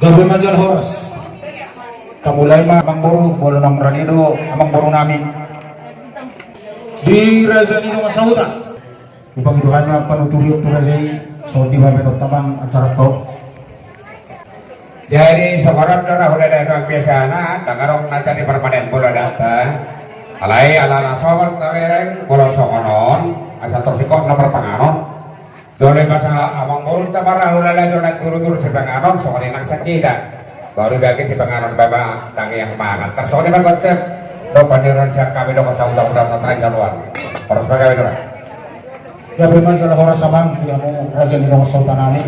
Gabi majal horas. Tamulay ma amang boro, bolo ng ranido, amang boro namin. Di raza nino masauta. Ipangiduhan na panutuliw to razay, so di ba tamang acara to. Jadi sekarang darah udah ada biasa na, dengarong nanti di permanen bola data. Alai ala soal tawereng bola songonon, asa tersikot na perpanganon. Dole kata amang burung tamarah udah ada donak turu-turu si panganon, soal inang sakita. Baru bagi si panganon baba tangi yang mangan. Tersoal ini konsep do pandiran siap kami do kasau udah santai jaluan. Harus pakai itu lah. Gabi majal horas amang, yamu raza nino masautanani,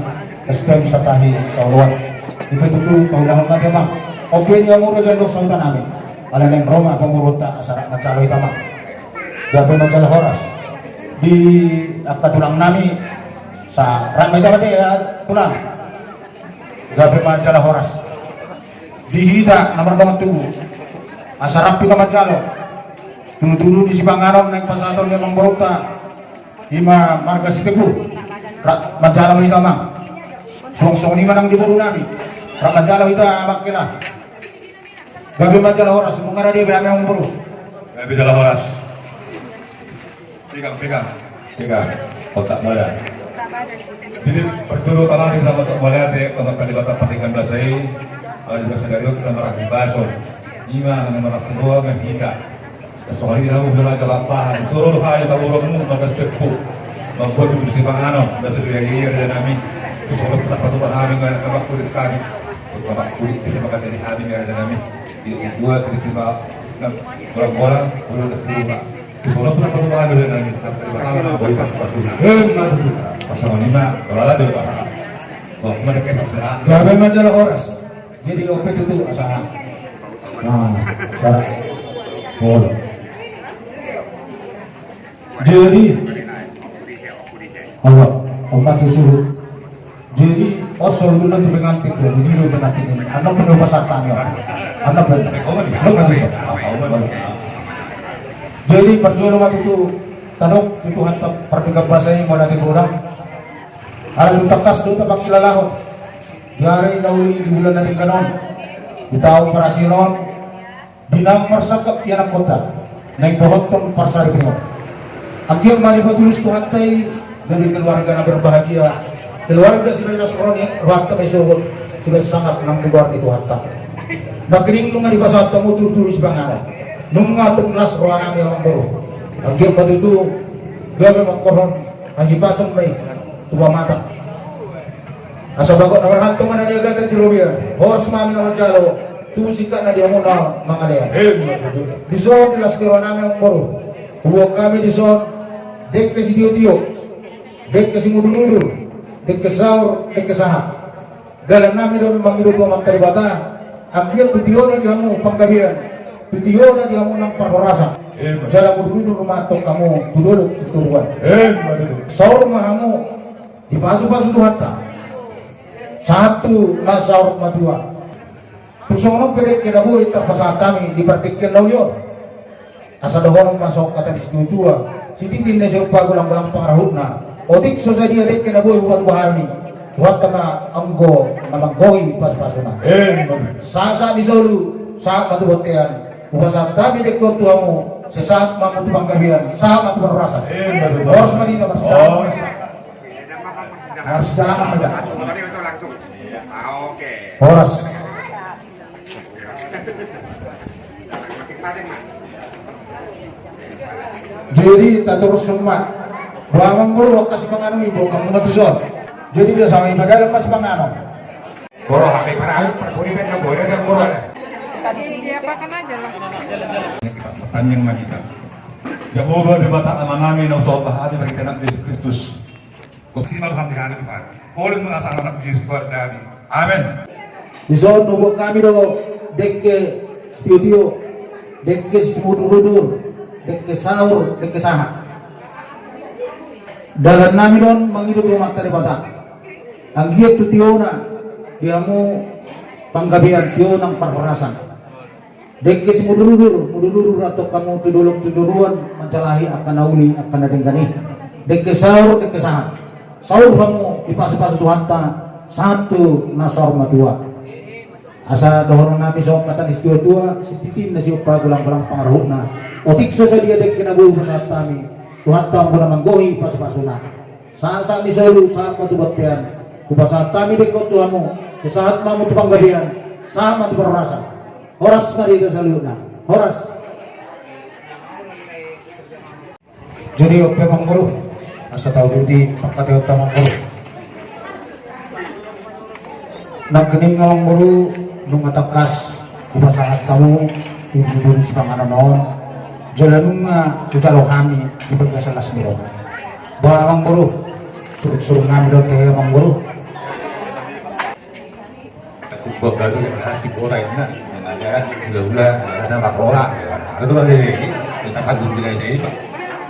estem satahi sauluan. Itu paudahan natin mah. Okay niya mo rin dyan sa utan namin. Wala na yung Roma, pamurot na asarap na tsalo ita mah. Gabi magkala horas. Di katulang namin sa ramay dapat tulang. Gabi magkala horas. Di hida naman bangat tubo. Asarap ita magkalo. Tulu-tulu di si Panganon na yung pasaton niya mga burot na Hima marga si Tepu. Magkala mo ita mah. Suang-suang ni manang di buru namin. Ramajalo ita amak kila. Gabi majala horas, mungkin dia behame ang buru. Gabi jala horas. Pegang. Otak mula. Jadi pertulu kami sama untuk melihat untuk kalibatan pendidikan bahasa ini. Ada bahasa dari kita merasa bahasa. Ima merasa kedua kita. Soalnya kita mau belajar apa? Suruh hal kita urutmu maka tepu. Membuat gusti panganon. Bahasa dari ada nami. Kalau kita patut pahami kalau kulit kami. Kalau kulit bisa makan dari hati ada nami. Dua tiba-tiba bola udah terserah. Kalau kita patut pahami ada nami. Kalau boleh patut. Pasal lima kalau ada berapa? Kalau mereka tak gabi majal horas. Jadi opet itu asa. Nah, syarat. Bola. Jadi Allah, umat suruh. Jadi osol dulu di pengantin itu, begini pengantin ini. Anak penuh pasatannya, anak penuh. Jadi perjuangan waktu itu tanuk itu hantam pertiga bahasa yang mau nanti kurang. Alat itu takas itu tak kilalahon. Di hari nauli di bulan dari kanon, di tahun perasinon, dinang persakap yang kota, naik bohong persari penuh. Akhir mari patulus Tuhan tay dari keluarga yang berbahagia. Keluarga si Benas Roni, waktu besok sudah sangat nang luar itu harta. Nakiring nunga di pasar tamu tur-turus bangaran. Nunga tunglas ruangan yang baru. Akhir pada itu gawe makoron lagi pasang may tuwa mata. Asa bago na warhanto man dia gatan di Robia. Hos mami na jalo tu sikat na dia muna mangalaya. Di zone di las ruangan yang baru. Huwag kami di zone dek ke si Dio, dek ke si Mudur-mudur. Dek kesaur, dek kesahat. Dalam namin doon mangirot ko magtaribata. Akhir tutiyo na dihamu panggabihan. Tutiyo na dihamu ng parorasa. Jala mo dulu rumatok kamu dudulog tuturuan. Saur mahamu di pasu-pasu tuhata. Satu na saur madua. Tusono pede kinabuhi terpasat kami di partikel laulyo. Asa dohonong masuk kata di situ tua. Si titin na siya pagulang-gulang pangarahut na. Odik sosadia dek kena boy buat bahami, buat tama anggo mamangkoi pas-pasuna. Sasa di solu, saat matu botean, upasa tabi dek kau tuamu, sesaat mamut pangkabian, saat matu berrasa. Harus madina masih jalan, harus jalan aja. Horas. Jadi tak terus semua. Bawang buru kasih pengaruh ibu kamu matuson. Jadi dia sama ibu dalam masih pengaruh. Boro kami para perpuripan na boleh dan boro. Tadi diapakan aja lah. Pertanyaan magita. Jehovah di bata ama namin na usap bahagi bagi anak Yesus Kristus. Kung sino kami hari Tuhan. Boleh merasa anak Yesus Tuhan dari. Amin. Di zon nubuh kami do dekke studio, dekke semudur-mudur, dekke sahur, dekke sahat. Dalam nami don manghidup yung magtaribata. Ang hiyat to tiyona, diamu panggabihan tiyo ng parhorasan. Dekis mudulur atau kamu tudulong-tuduruan mencalahi akan nauli akan nadenggani. Dekis sahur, dekis sahat. Sahur kamu dipasu-pasu Tuhan ta satu nasor madua. asa dohonon nami sok katanis dua si titim na si upa gulang-gulang pangaruh na otik sa dia dek kinabuhi sa tami Tuhan tahu guna manggohi pas-pasuna saat ni solu saat matubatian kupasa tami dek ko Tuhanmu saat mamu tupang gabian sama tu perasa horas mari ka saluna horas jadi ope mangguru asa tahu duti pakate ope mangguru nagkening nga mangguru nung atakas kupasahat tamu tujuh si panganan noon jalanung nga tutalo kami di pagkasalas mirongan ba mangguru suruh-suruh kami daw kaya mangguru Kok gak tuh nasi goreng nah, yang ada gula-gula, ada makola, itu masih kita kagum juga ini.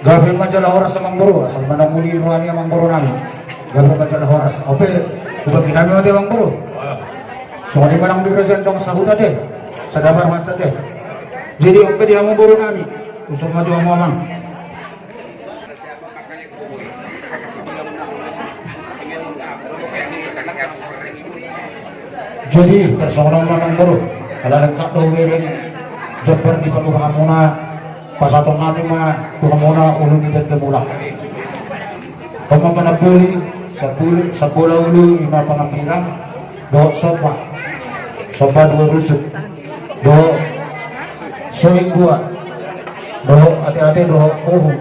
Gabriel majalah horas sa mangguru asal manang muli ruani ang mangguru namin Gabriel majalah horas ope kubagi kami mati ang mangguru so di manang dipresentong sa huta te sa dabar mata te jadi ope di ang mangguru namin kusok maju ang mamang jadi tersorong manang guru ala lengkap daw wiring jabber di panuha muna pasatong namin ma tuha muna ulo ni dete mulak pamapanapuli sa pula ulo ima pangapirang do sopa dua rusuk do soing dua do ate-ate do puhu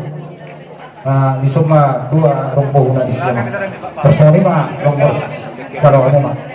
di suma dua rong puhu na di sini personi ma rong taruh ano ma